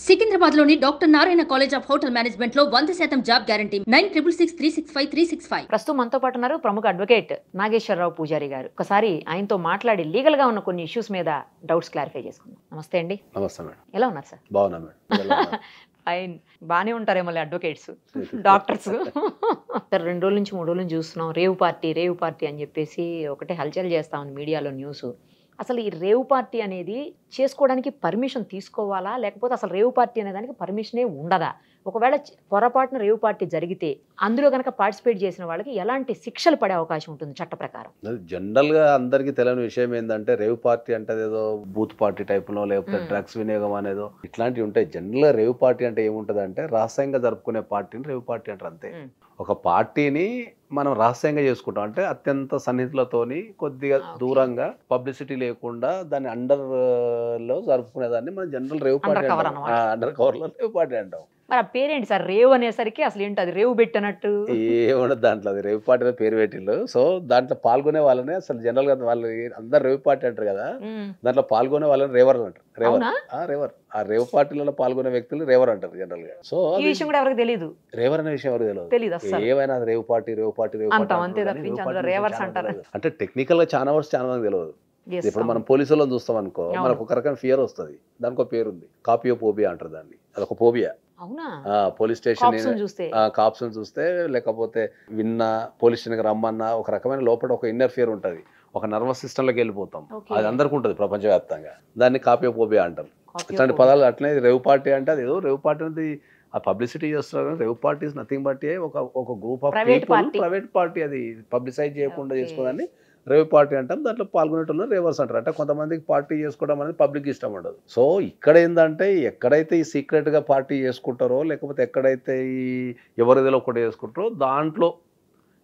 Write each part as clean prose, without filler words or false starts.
సికింద్రాబాద్లోని doctor Narayana college of hotel management లో 100% job guarantee 966365 ప్రస్తుతం మనతో పాటు ఉన్నారు ప్రముఖ అడ్వకేట్ నాగేశ్వరరావు పూజారి గారు. ఒకసారి ఆయనతో మాట్లాడి లీగల్ గా ఉన్న కొన్ని ఇష్యూస్ మీద డౌట్స్ క్లారిఫై చేసుకుందాం. నమస్తే అండి. నమస్తే మేడం. ఎలా ఉన్నారు సార్? బాగున్నా మేడం. ఫైన్. బానే ఉంటారేమో అడ్వకేట్స్ డాక్టర్స్. సార్ 2 రోజుల నుంచి 3 రోజుల నుంచి చూస్తున్నాం రేవ్ పార్టీ అని చెప్పేసి ఒకటే హల్చల్ చేస్తా ఉంది మీడియాలో న్యూస్. అసలు ఈ రేవ్ పార్టీ అనేది చేసుకోవడానికి పర్మిషన్ తీసుకోవాలా, లేకపోతే అసలు రేవ్ పార్టీ అనే దానికి పర్మిషనే ఉండదా? ఒకవేళ పొరపాటున రేవ్ పార్టీ జరిగితే అందులో కనుక పార్టిసిపేట్ చేసిన వాళ్ళకి ఎలాంటి శిక్షలు పడే అవకాశం ఉంటుంది చట్ట ప్రకారం? జనరల్ గా అందరికి తెలియని విషయం ఏంటంటే రేవ్ పార్టీ అంటే ఏదో బూత్ పార్టీ టైప్ లో లేకపోతే డ్రగ్స్ వినియోగం అనేదో ఇట్లాంటివి ఉంటాయి. జనరల్ గా రేవ్ పార్టీ అంటే ఏముంటది అంటే రహస్యంగా జరుపుకునే పార్టీని రేవ్ పార్టీ అంటారు అంతే. ఒక పార్టీని మనం రహస్యంగా చేసుకుంటాం అంటే అత్యంత సన్నిహితులతోని కొద్దిగా దూరంగా పబ్లిసిటీ లేకుండా దాన్ని అండర్ లో జరుపుకునేదాన్ని మనం general rave party under cover లో రేవ్ పార్టీ అంటాం. మరి ఆ పేరేంటి సార్ రేవ్ అనేసరికి? అసలు ఏంటి అది రేవ్ పెట్టినట్టు? ఏముండదు దాంట్లో, అది రేవ్ పార్టీ పేరు పెట్టిళ్ళు. సో దాంట్లో పాల్గొనే వాళ్ళని అసలు జనరల్ గా వాళ్ళు అందరు రేవ్ పార్టీ అంటారు కదా, దాంట్లో పాల్గొనే వాళ్ళని రేవర్ అంటారు. రేవర్ ఆ రేవ్ పార్టీలలో పాల్గొనే వ్యక్తులు రేవర్ అంటారు జనరల్ గా. సో ఈ విషయం కూడా ఎవరికి తెలియదు, రేవర్ అనే విషయం ఎవరికి తెలియదు. ఏమైనా రేవ్ పార్టీ అంటే టెక్నికల్ గా చాలా వర్షం చాలా మంది తెలియదు. ఇప్పుడు మనం పోలీసులను చూస్తాం అనుకో, మనకు ఒక రకమైన ఫియర్ వస్తుంది, దానికి ఒక పేరు ఉంది, కాపియోపోబియా అంటారు దాన్ని. అదొక పోబియా. పోలీస్ స్టేషన్ కాప్స్ చూస్తే లేకపోతే విన్నా పోలీస్ స్టేషన్ కి రమ్మన్నా ఒక రకమైన లోపల ఒక ఇన్నర్ ఫియర్ ఉంటుంది, ఒక నర్వస్ సిస్టమ్ లోకి వెళ్ళిపోతాం. అది అందరికి ఉంటుంది ప్రపంచవ్యాప్తంగా. దాన్ని కాపియోపోబియా అంటారు. ఇట్లాంటి పదాలు అట్లనే రేవ్ పార్టీ అంటే అది ఏదో రేవ్ పార్టీ అనేది ఆ పబ్లిసిటీ చేస్తున్నారు. Rave party is nothing but ఒక group of people, private party, అది పబ్లిసైజ్ చేయకుండా చేసుకోవడాన్ని రేవ్ పార్టీ అంటాం. దాంట్లో పాల్గొనేటోళ్ళు రేవర్స్ అంటారు. అంటే కొంతమందికి పార్టీ చేసుకోవడం అనేది పబ్లిక్ ఇష్టం ఉండదు. సో ఇక్కడ ఏంటంటే ఎక్కడైతే ఈ సీక్రెట్ గా పార్టీ చేసుకుంటారో లేకపోతే ఎక్కడైతే ఈ ఎవరిదిలో ఒకటి చేసుకుంటారో దాంట్లో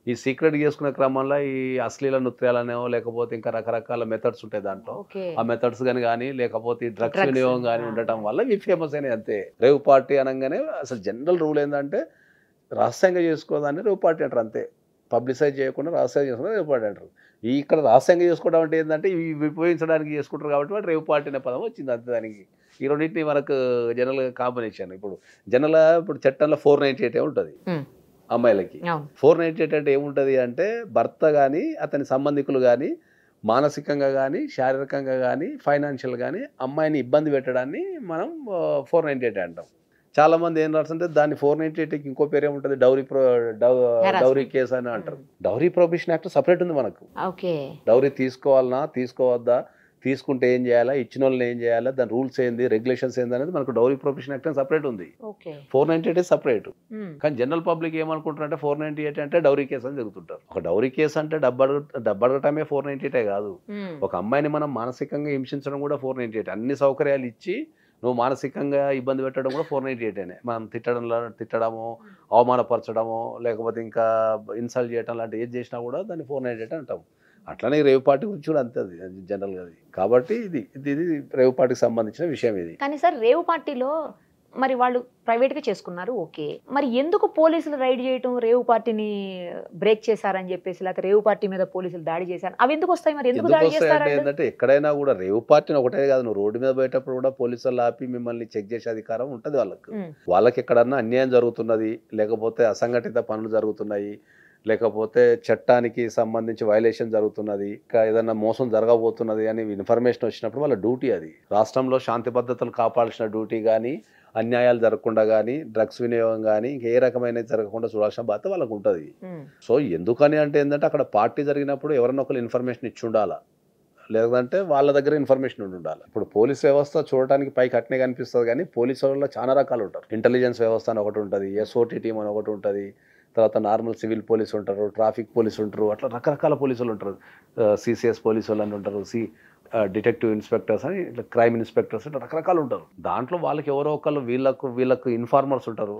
ఈ సీక్రెట్ చేసుకునే క్రమంలో ఈ అశ్లీల నృత్యాలనో లేకపోతే ఇంకా రకరకాల మెథడ్స్ ఉంటాయి దాంట్లో. ఆ మెథడ్స్ కానీ లేకపోతే ఈ డ్రగ్స్ వినియోగం కానీ ఉండటం వల్ల ఇవి ఫేమస్ అయినాయి అంతే. రేవ్ పార్టీ అనగానే అసలు జనరల్ రూల్ ఏంటంటే రహస్యంగా చేసుకోదాన్ని రేవ్ పార్టీ అంటారు అంతే. పబ్లిసైజ్ చేయకుండా రహస్యంగా చేసుకుని రేవ్ పార్టీ అంటారు. ఇక్కడ రహస్యంగా చేసుకోవడం అంటే ఏంటంటే ఇవి విభజించడానికి చేసుకుంటారు కాబట్టి వాడు రేవ్ పార్టీ అనే పదం వచ్చింది అంతే. దానికి ఈ రెండింటిని మనకు జనరల్గా కాంబినేషన్. ఇప్పుడు జనరల్గా ఇప్పుడు చట్టంలో 498 ఉంటుంది అమ్మాయిలకి. 498 అంటే ఏముంటుంది అంటే భర్త కానీ అతని సంబంధికులు కానీ మానసికంగా కానీ శారీరకంగా కానీ ఫైనాన్షియల్ కానీ అమ్మాయిని ఇబ్బంది పెట్టడాన్ని మనం 498 అంటాం. చాలా మంది ఏం రాస్తుంటే దాన్ని 498కి ఇంకో పేరు ఏముంటుంది, డౌరీ కేసు అని అంటారు. డౌరీ ప్రొహిబిషన్ యాక్ట్ సపరేట్ ఉంది మనకు. డౌరీ తీసుకోవాలన్నా తీసుకోవద్దా, తీసుకుంటే ఏం చేయాలా, ఇచ్చిన వాళ్ళని ఏం చేయాలా, దాని రూల్స్ ఏంది, రెగ్యులేషన్స్ ఏంది అనేది మనకు డౌరీ ప్రొహిబిషన్ యాక్ట్ అని సపరేట్ ఉంది. 498 సపరేట్. కానీ జనరల్ పబ్లిక్ ఏమనుకుంటారు అంటే 498 అంటే డౌరీ కేసు అని జరుగుతుంటారు. ఒక డౌరీ కేసు అంటే డబ్బడటమే 498 కాదు. ఒక అమ్మాయిని మనం మానసికంగా హింసించడం కూడా 498. అన్ని సౌకర్యాలు ఇచ్చి నువ్వు మానసికంగా ఇబ్బంది పెట్టడం కూడా 498. మనం తిట్టడము, అవమానపరచడము, లేకపోతే ఇంకా ఇన్సల్ట్ చేయడం లాంటి ఏది చేసినా కూడా దాన్ని 498 అంటాం. అట్లనే రేవ్ పార్టీ గురించి కూడా అంతే అది జనరల్గా. అది కాబట్టి ఇది రేవ్ పార్టీకి సంబంధించిన విషయం ఇది. కానీ సార్ రేవ్ పార్టీలో మరి వాళ్ళు ప్రైవేట్గా చేసుకున్నారు, ఓకే, మరి ఎందుకు పోలీసులు రైడ్ చేయటం, రేవ్ పార్టీని బ్రేక్ చేశారని చెప్పేసి, లేకపోతే రేవ్ పార్టీ మీద పోలీసులు దాడి చేశారు, అవి ఎందుకు వస్తాయి? మరి ఎందుకు దాడి చేస్తారు? ఏంటంటే ఎక్కడైనా కూడా రేవ్ పార్టీని ఒకటే కాదు, నువ్వు రోడ్డు మీద పోయేటప్పుడు కూడా పోలీసులు ఆపి మిమ్మల్ని చెక్ చేసే అధికారం ఉంటుంది వాళ్ళకి ఎక్కడన్నా అన్యాయం జరుగుతున్నది, లేకపోతే అసంఘటిత పనులు జరుగుతున్నాయి, లేకపోతే చట్టానికి సంబంధించి వైలేషన్ జరుగుతున్నది, ఇంకా ఏదైనా మోసం జరగబోతున్నది అని ఇన్ఫర్మేషన్ వచ్చినప్పుడు వాళ్ళ డ్యూటీ అది. రాష్ట్రంలో శాంతి భద్రతలు కాపాడాల్సిన డ్యూటీ కానీ, అన్యాయాలు జరగకుండా కానీ, డ్రగ్స్ వినియోగం కానీ ఇంకే రకమైన జరగకుండా చూడాల్సిన బాధ్యత వాళ్ళకు ఉంటుంది. సో ఎందుకని అంటే ఏంటంటే అక్కడ పార్టీ జరిగినప్పుడు ఎవరైనా ఒకరు ఇన్ఫర్మేషన్ ఇచ్చి ఉండాలా, లేదంటే వాళ్ళ దగ్గర ఇన్ఫర్మేషన్ ఉండాలి. ఇప్పుడు పోలీస్ వ్యవస్థ చూడటానికి పైకి అట్నే కనిపిస్తుంది కానీ పోలీసు వాళ్ళలో చాలా రకాలు ఉంటారు. ఇంటెలిజెన్స్ వ్యవస్థ అని ఒకటి ఉంటుంది, SOT టీమ్ అని ఒకటి ఉంటుంది, తర్వాత నార్మల్ సివిల్ పోలీసు ఉంటారు, ట్రాఫిక్ పోలీసు ఉంటారు, అట్లా రకరకాల పోలీసులు ఉంటారు. CCS పోలీసు వాళ్ళు అని ఉంటారు, డిటెక్టివ్ ఇన్స్పెక్టర్స్ అని, ఇట్లా క్రైమ్ ఇన్స్పెక్టర్స్ ఇట్లా రకరకాలు ఉంటారు. దాంట్లో వాళ్ళకి ఎవరో ఒకళ్ళు వీళ్ళకు ఇన్ఫార్మర్స్ ఉంటారు.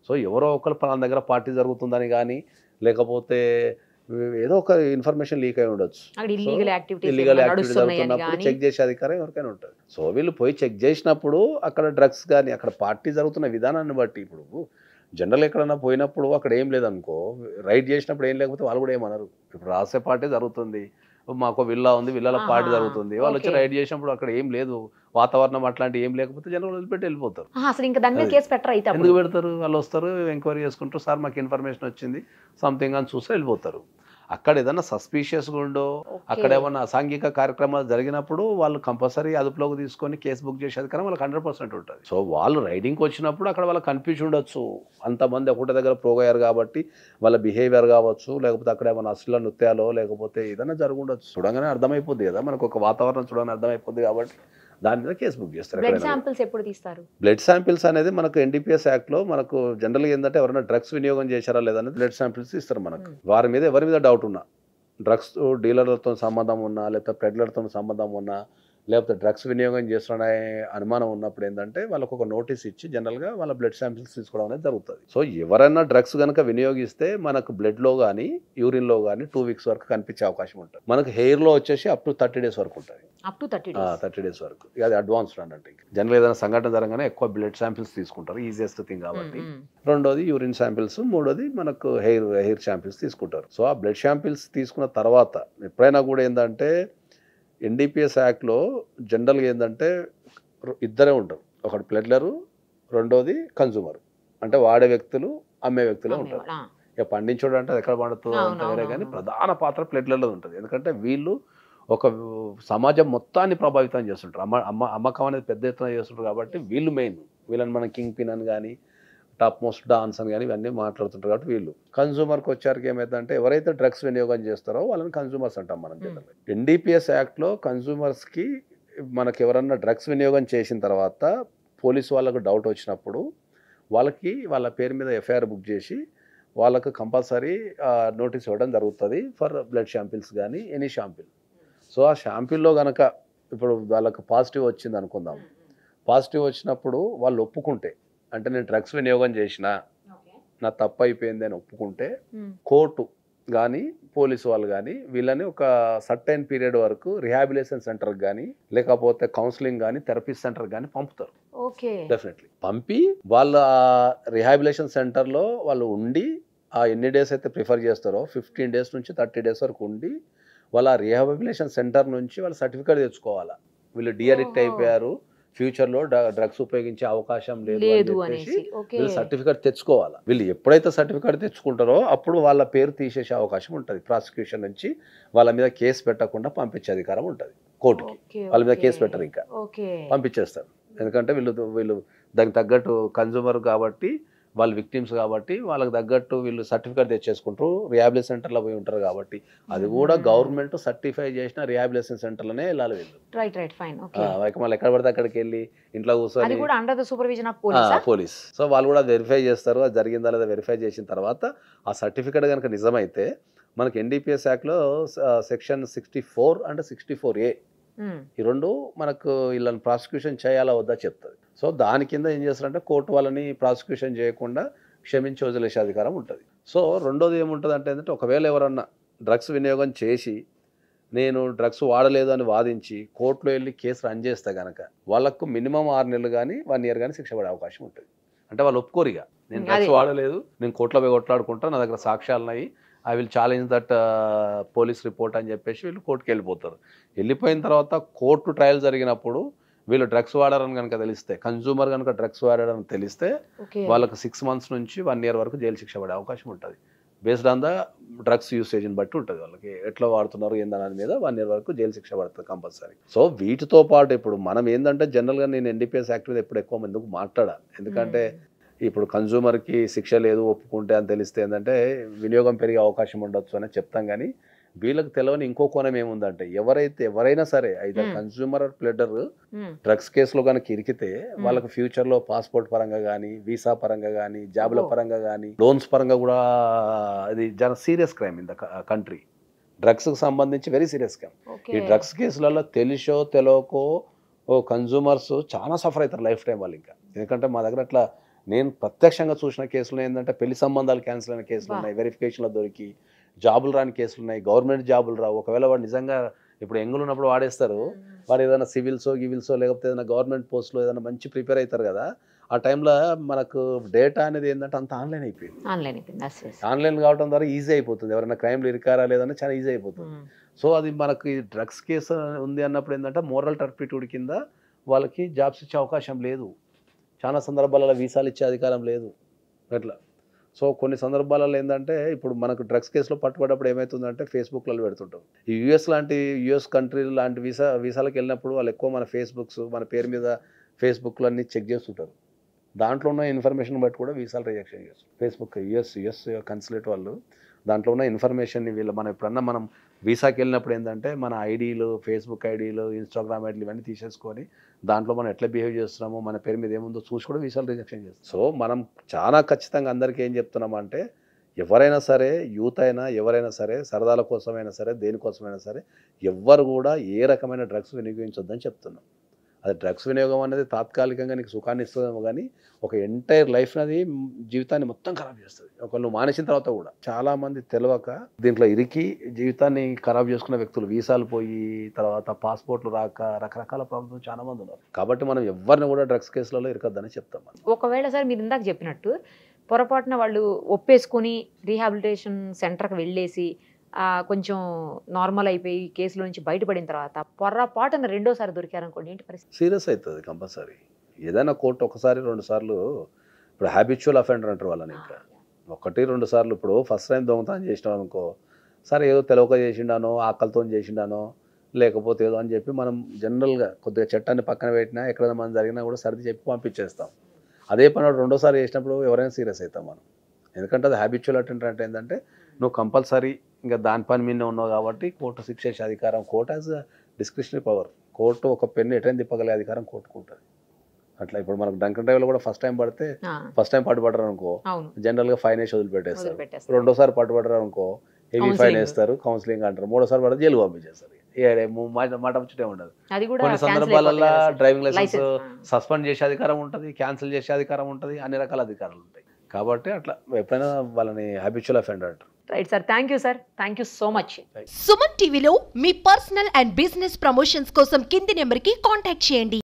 సో ఎవరో ఒకళ్ళు పలానా దగ్గర పార్టీ జరుగుతుందని కానీ లేకపోతే ఏదో ఒక ఇన్ఫర్మేషన్ లీక్ అయి ఉండొచ్చు. ఇల్లీగల్ యాక్టివిటీ జరుగుతున్నప్పుడు చెక్ చేసే అధికారం ఎవరికైనా ఉంటుంది. సో వీళ్ళు పోయి చెక్ చేసినప్పుడు అక్కడ డ్రగ్స్ కానీ అక్కడ పార్టీ జరుగుతున్న విధానాన్ని బట్టి, ఇప్పుడు జనరల్ ఎక్కడన్నా పోయినప్పుడు అక్కడ ఏం లేదనుకో, రైడ్ చేసినప్పుడు ఏం లేకపోతే వాళ్ళు కూడా ఏమన్నారు. ఇప్పుడు రాసే పార్టీ జరుగుతుంది, మాకు విల్లా ఉంది, విల్లాల పార్టీ జరుగుతుంది, వాళ్ళు వచ్చి రైడ్ చేసినప్పుడు అక్కడ ఏం లేదు, వాతావరణం అట్లాంటి ఏం లేకపోతే జనం వదిలిపెట్టి వెళ్ళిపోతారు. అసలు ఇంకా దాని మీద కేసు పెట్టరు అయితే. ఎందుకు పెడతారు? వాళ్ళు వస్తారు, ఎంక్వైరీ చేసుకుంటారు, సార్ మాకు ఇన్ఫర్మేషన్ వచ్చింది సంథింగ్ అని చూస్తే వెళ్ళిపోతారు. అక్కడ ఏదైనా సస్పీషియస్గా ఉండో అక్కడ ఏమన్నా అసాంఘిక కార్యక్రమాలు జరిగినప్పుడు వాళ్ళు కంపల్సరీ అదుపులోకి తీసుకొని కేసు బుక్ చేసే అధికారం వాళ్ళకి 100% ఉంటుంది. సో వాళ్ళు రైడింగ్కి వచ్చినప్పుడు అక్కడ వాళ్ళకి కన్ఫ్యూజన్ ఉండొచ్చు, అంతమంది ఒకటి దగ్గర పోగయ్యారు కాబట్టి వాళ్ళ బిహేవియర్ కావచ్చు, లేకపోతే అక్కడ ఏమైనా అసలు నృత్యాలో లేకపోతే ఏదైనా జరుగుండొచ్చు. చూడగానే అర్థమైపోద్ది కదా మనకు, ఒక వాతావరణం చూడగానే అర్థమైపోద్ది కాబట్టి దాని మీద కేసు బుక్ చేస్తారు. బ్లడ్ శాంపిల్స్ ఎప్పుడు తీస్తారు? బ్లడ్ శాంపిల్స్ అనేది మనకు NDPS యాక్ట్లో మనకు జనరల్గా ఏంటంటే ఎవరైనా డ్రగ్స్ వినియోగం చేశారా లేదనేది బ్లడ్ శాంపిల్స్ ఇస్తారు మనకు. వారి మీద ఎవరి మీద డౌట్ ఉన్నా, డ్రగ్స్ డీలర్లతో సంబంధం ఉన్నా, లేకపోతే పెడ్లర్తో సంబంధం ఉన్నా, లేకపోతే డ్రగ్స్ వినియోగం చేస్తున్న అనుమానం ఉన్నప్పుడు ఏంటంటే వాళ్ళకు ఒక నోటీస్ ఇచ్చి జనరల్గా వాళ్ళ బ్లడ్ శాంపిల్స్ తీసుకోవడం అనేది జరుగుతుంది. సో ఎవరైనా డ్రగ్స్ కనుక వినియోగిస్తే మనకు బ్లడ్లో కానీ యూరిన్లో కానీ 2 వీక్స్ వరకు కనిపించే అవకాశం ఉంటుంది. మనకు హెయిర్లో వచ్చేసి అప్ టు 30 డేస్ వరకు ఉంటుంది. 30 డేస్ వరకు అది అడ్వాన్స్డ్ అన్నట్టు. జనరల్ ఏదైనా సంఘటన జరగానే ఎక్కువ బ్లడ్ శాంపిల్స్ తీసుకుంటారు, ఈజియెస్ట్ థింగ్ కాబట్టి. రెండోది యూరిన్ శాంపిల్స్, మూడోది మనకు హెయిర్ శాంపిల్స్ తీసుకుంటారు. సో ఆ బ్లడ్ శాంపిల్స్ తీసుకున్న తర్వాత ఎప్పుడైనా కూడా ఏంటంటే NDPS యాక్ట్లో జనరల్గా ఏంటంటే ఇద్దరే ఉంటారు, ఒకటి ప్లెడ్లరు, రెండోది కన్జ్యూమర్, అంటే వాడే వ్యక్తులు అమ్మే వ్యక్తులే ఉంటారు. ఇక పండించడం అంటే ఎక్కడ పండుతుందో అంటే వేరే, కానీ ప్రధాన పాత్ర ప్లెడ్లర్లో ఉంటుంది. ఎందుకంటే వీళ్ళు ఒక సమాజం మొత్తాన్ని ప్రభావితం చేస్తుంటారు. అమ్మకం అనేది పెద్ద ఎత్తున చేస్తుంటారు కాబట్టి వీళ్ళు మెయిన్. వీళ్ళని మనం కింగ్ పిన్ అని కానీ టాప్ మోస్ట్ డాన్స్ అని కానీ ఇవన్నీ మాట్లాడుతుంటారు కాబట్టి వీళ్ళు. కన్జ్యూమర్కి వచ్చారికి ఏమైందంటే ఎవరైతే డ్రగ్స్ వినియోగం చేస్తారో వాళ్ళని కన్జ్యూమర్స్ అంటాం మనం జనరల్గా. NDPS యాక్ట్లో కన్జ్యూమర్స్కి మనకి ఎవరన్నా డ్రగ్స్ వినియోగం చేసిన తర్వాత పోలీసు వాళ్ళకు డౌట్ వచ్చినప్పుడు వాళ్ళకి వాళ్ళ పేరు మీద FIR బుక్ చేసి వాళ్ళకు కంపల్సరీ నోటీస్ ఇవ్వడం జరుగుతుంది ఫర్ బ్లడ్ శాంపిల్స్ కానీ ఎనీ శాంపిల్. సో ఆ శాంపిల్లో కనుక ఇప్పుడు వాళ్ళకు పాజిటివ్ వచ్చింది అనుకుందాం, పాజిటివ్ వచ్చినప్పుడు వాళ్ళు ఒప్పుకుంటే, అంటే నేను డ్రగ్స్ వినియోగం చేసిన, నా తప్పు అయిపోయింది అని ఒప్పుకుంటే కోర్టు కానీ పోలీసు వాళ్ళు కానీ వీళ్ళని ఒక సర్టైన్ పీరియడ్ వరకు రిహాబిలిటేషన్ సెంటర్కి కానీ లేకపోతే కౌన్సిలింగ్ కానీ థెరపీ సెంటర్ కానీ పంపుతారు. డెఫినెట్లీ పంపి వాళ్ళ రిహాబిలిటేషన్ సెంటర్లో వాళ్ళు ఉండి ఎన్ని డేస్ అయితే ప్రిఫర్ చేస్తారో 15 డేస్ నుంచి 30 డేస్ వరకు ఉండి వాళ్ళ రిహాబిలిటేషన్ సెంటర్ నుంచి వాళ్ళు సర్టిఫికేట్ తెచ్చుకోవాలా, వీళ్ళు డీఅడిక్ట్ అయిపోయారు, ఫ్యూచర్లో డ్రగ్స్ ఉపయోగించే అవకాశం లేదు అని చెప్పేసి వీళ్ళు సర్టిఫికేట్ తెచ్చుకోవాలి. వీళ్ళు ఎప్పుడైతే సర్టిఫికేట్ తెచ్చుకుంటారో అప్పుడు వాళ్ళ పేరు తీసేసే అవకాశం ఉంటుంది. ప్రాసిక్యూషన్ నుంచి వాళ్ళ మీద కేసు పెట్టకుండా పంపించే అధికారం ఉంటుంది కోర్టుకి. వాళ్ళ మీద కేసు పెట్టరు, ఇంకా పంపించేస్తారు. ఎందుకంటే వీళ్ళు దానికి తగ్గట్టు కన్జ్యూమర్ కాబట్టి, వాళ్ళు విక్టిమ్స్ కాబట్టి వాళ్ళకి తగ్గట్టు వీళ్ళు సర్టిఫికేట్ తెచ్చేసుకుంటారు, రిహాబిలిటేషన్ సెంటర్లో పోయి ఉంటారు కాబట్టి. అది కూడా గవర్నమెంట్ సర్టిఫై చేసిన రిహాబిలిటేషన్ సెంటర్లోనే వెళ్ళాలి వీళ్ళు. మళ్ళీ ఎక్కడ పడితే అక్కడికి వెళ్ళి ఇంట్లో కూర్చొని పోలీస్. సో వాళ్ళు కూడా వెరిఫై చేస్తారు, అది జరిగిందా లేదా వెరిఫై చేసిన తర్వాత ఆ సర్టిఫికేట్ కనుక నిజమైతే మనకి NDPS యాక్ట్లో సెక్షన్ 64 అంటే 64A ఈ రెండు మనకు వీళ్ళని ప్రాసిక్యూషన్ చేయాలా వద్దా చెప్తుంది. సో దాని కింద ఏం చేస్తారంటే కోర్టు వాళ్ళని ప్రాసిక్యూషన్ చేయకుండా క్షమించి వదిలేసే అధికారం ఉంటుంది. సో రెండోది ఏముంటుంది అంటే ఏంటంటే ఒకవేళ ఎవరన్నా డ్రగ్స్ వినియోగం చేసి నేను డ్రగ్స్ వాడలేదు అని వాదించి కోర్టులో వెళ్ళి కేసు రన్ చేస్తే కనుక వాళ్ళకు మినిమం 6 నెలలు కానీ 1 ఇయర్ కానీ శిక్ష పడే అవకాశం ఉంటుంది. అంటే వాళ్ళు ఒప్పుకోరిగా నేను డ్రగ్స్ వాడలేదు, నేను కోర్టులో పోయి కొట్లాడుకుంటా, నా దగ్గర సాక్ష్యాలు ఉన్నాయి, I will challenge that police report అని చెప్పేసి వీళ్ళు కోర్టుకి వెళ్ళిపోతారు. వెళ్ళిపోయిన తర్వాత కోర్టు ట్రయల్ జరిగినప్పుడు వీళ్ళు డ్రగ్స్ వాడారని కనుక తెలిస్తే, కన్జ్యూమర్ కనుక డ్రగ్స్ వాడారని తెలిస్తే వాళ్ళకి 6 months నుంచి 1 year వరకు జైలు శిక్ష పడే అవకాశం ఉంటుంది. బేస్డ్ ఆన్ ద డ్రగ్స్ యూసేజ్ని బట్టి ఉంటుంది, వాళ్ళకి ఎట్లా వాడుతున్నారు ఏందనే మీద 1 year వరకు జైలు శిక్ష పడుతుంది కంపల్సరీ. సో వీటితో పాటు ఇప్పుడు మనం ఏంటంటే జనరల్గా నేను NDPS యాక్ట్ మీద ఎప్పుడు ఎక్కువ ఎందుకు మాట్లాడాలి, ఎందుకంటే ఇప్పుడు కన్జ్యూమర్కి శిక్ష లేదు ఒప్పుకుంటే అని తెలిస్తే ఏంటంటే వినియోగం పెరిగే అవకాశం ఉండొచ్చు అని చెప్తాం. కానీ వీళ్ళకి తెలియని ఇంకో కోణం ఏముందంటే ఎవరైనా సరే అయితే కన్జ్యూమర్ ప్లెడర్ డ్రగ్స్ కేసులో కనుక ఇరికితే వాళ్ళకి ఫ్యూచర్లో పాస్పోర్ట్ పరంగా కానీ, వీసా పరంగా కానీ, జాబుల పరంగా కానీ, లోన్స్ పరంగా కూడా ఇది చాలా serious crime in the country. డ్రగ్స్కి సంబంధించి వెరీ సీరియస్ క్రైమ్. ఈ డ్రగ్స్ కేసులలో తెలిసో తెలియకో కన్జ్యూమర్స్ చాలా సఫర్ అవుతారు లైఫ్ టైం వాళ్ళు. ఇంకా ఎందుకంటే మా దగ్గర అట్లా నేను ప్రత్యక్షంగా చూసిన కేసులు ఏంటంటే పెళ్లి సంబంధాలు క్యాన్సిల్ అయిన కేసులు ఉన్నాయి, వెరిఫికేషన్లో దొరికి జాబులు రాని కేసులు ఉన్నాయి, గవర్నమెంట్ జాబులు రావు. ఒకవేళ వాడు నిజంగా ఇప్పుడు ఎంగులు ఉన్నప్పుడు వాడేస్తారు, వాడు ఏదైనా సివిల్సో లేకపోతే ఏదైనా గవర్నమెంట్ పోస్ట్లో ఏదైనా మంచి ప్రిపేర్ అవుతారు కదా, ఆ టైంలో మనకు డేటా అనేది ఏంటంటే అంత ఆన్లైన్ అయిపోయింది. ఆన్లైన్ కావడం ద్వారా ఈజీ అయిపోతుంది, ఎవరైనా క్రైమ్లు ఇరికారా లేదన్నా చాలా ఈజీ అయిపోతుంది. సో అది మనకు ఈ డ్రగ్స్ కేసు ఉంది అన్నప్పుడు ఏంటంటే మోరల్ టర్పిట్యూడ్ కింద వాళ్ళకి జాబ్స్ ఇచ్చే అవకాశం లేదు. చాలా సందర్భాలలో వీసాలు ఇచ్చే అధికారం లేదు అట్లా. సో కొన్ని సందర్భాలలో ఏంటంటే ఇప్పుడు మనకు డ్రగ్స్ కేసులో పట్టుబడ్డప్పుడు ఏమవుతుందంటే ఫేస్బుక్లలో పెడుతుంటాం. ఈ యుఎస్ కంట్రీ లాంటి వీసాలకు వెళ్ళినప్పుడు వాళ్ళు ఎక్కువ మన ఫేస్బుక్స్ మన పేరు మీద ఫేస్బుక్లు అన్నీ చెక్ చేస్తుంటారు. దాంట్లో ఉన్న ఇన్ఫర్మేషన్ బట్టి కూడా వీసాలు రిజెక్షన్ చేస్తారు. ఫేస్బుక్ యుఎస్ కన్సులేట్ వాళ్ళు దాంట్లో ఉన్న ఇన్ఫర్మేషన్ని మనం ఎప్పుడన్నా మనం వీసాకి వెళ్ళినప్పుడు ఏంటంటే మన ఐడీలు, ఫేస్బుక్ ఐడీలు, ఇన్స్టాగ్రామ్ ఐడీలు ఇవన్నీ తీసేసుకొని దాంట్లో మనం ఎట్లా బిహేవ్ చేస్తున్నామో మన పేరు మీద ఏముందో చూసి కూడా వీసాలు రిజెక్షన్ చేస్తాం. సో మనం చాలా ఖచ్చితంగా అందరికీ ఏం చెప్తున్నామంటే ఎవరైనా సరే, యూత్ అయినా ఎవరైనా సరే, సరదాల కోసమైనా సరే, దేనికోసమైనా సరే ఎవ్వరు కూడా ఏ రకమైన డ్రగ్స్ వినియోగించొద్దని చెప్తున్నాం. అది డ్రగ్స్ వినియోగం అనేది తాత్కాలికంగా నీకు సుఖాన్ని ఇస్తుందేమో కానీ ఒక ఎంటైర్ లైఫ్ అనేది జీవితాన్ని మొత్తం ఖరాబ్ చేస్తుంది. ఒకళ్ళు మానేసిన తర్వాత కూడా చాలామంది తెలియక దీంట్లో ఇరికి జీవితాన్ని ఖరాబ్ చేసుకున్న వ్యక్తులు, వీసాలు పోయి తర్వాత పాస్పోర్ట్లు రాక రకరకాల ప్రాబ్లమ్స్ చాలా మంది ఉన్నారు. కాబట్టి మనం ఎవరిని కూడా డ్రగ్స్ కేసులలో ఇరకద్దని చెప్తాం. ఒకవేళ సార్ మీరు ఇందాక చెప్పినట్టు పొరపాటున వాళ్ళు ఒప్పేసుకొని రీహాబిలిటేషన్ సెంటర్కి వెళ్ళేసి కొంచెం నార్మల్ అయిపోయి కేసులో నుంచి బయటపడిన తర్వాత పొరపాటున రెండోసారి దొరికారనుకోండి, ఏంటి పరిస్థితి? సీరియస్ అవుతుంది కంపల్సరీ. ఏదైనా కోర్టు ఒకసారి 2 సార్లు ఇప్పుడు హ్యాబిచువల్ అఫెండర్ అంటారు వాళ్ళని. ఇంకా 1-2 సార్లు ఇప్పుడు ఫస్ట్ టైం దొంగతనం చేసినాం అనుకో, సరే ఏదో తెలియక చేసిండానో, ఆకలితో చేసిండానో, లేకపోతే ఏదో అని చెప్పి మనం జనరల్గా కొద్దిగా చట్టాన్ని పక్కన పెట్టినా ఎక్కడైనా మనం జరిగినా కూడా సర్ది చెప్పి పంపించేస్తాం. అదే పని రెండోసారి చేసినప్పుడు ఎవరైనా సీరియస్ అవుతాం మనం. ఎందుకంటే అది హ్యాబిచువల్ అటెండర్ అంటే ఏంటంటే నువ్వు కంపల్సరీ ఇంకా దాని పని మీద ఉన్నావు కాబట్టి కోర్టు శిక్ష చేసే అధికారం, court as discretionary power, court ఒక పెన్ను ఎటైనా తిప్పగలే అధికారం కోర్టుకు ఉంటుంది. అట్లా ఇప్పుడు మనకు డ్రంక్ డ్రైవ్లో కూడా ఫస్ట్ టైం పడితే ఫస్ట్ టైం పట్టుబడ్డారు అనుకో జనరల్గా ఫైన్ వేసి వదిలిపెట్టేస్తారు. రెండోసారి పట్టుబడ్డారు అనుకో హెవీ ఫైన్ వేస్తారు, కౌన్సిలింగ్ అంటారు, మూడోసారి పడితే జైలు పంపించేస్తారు. మాట ముచ్చటే ఉండదు. కొన్ని సందర్భాలలో డ్రైవింగ్ లైసెన్స్ సస్పెండ్ చేసే అధికారం ఉంటుంది, క్యాన్సిల్ చేసే అధికారం ఉంటుంది, అన్ని రకాల అధికారాలు ఉంటాయి. కాబట్టి అట్లా ఎప్పుడైనా వాళ్ళని హ్యాబిచువల్ అఫెండర్ అంటారు. Right sir, thank you sir, thank you so much. Suman టీవీలో మీ పర్సనల్ అండ్ బిజినెస్ ప్రమోషన్స్ కోసం కింది నెంబర్కి కాంటాక్ట్ చేయండి.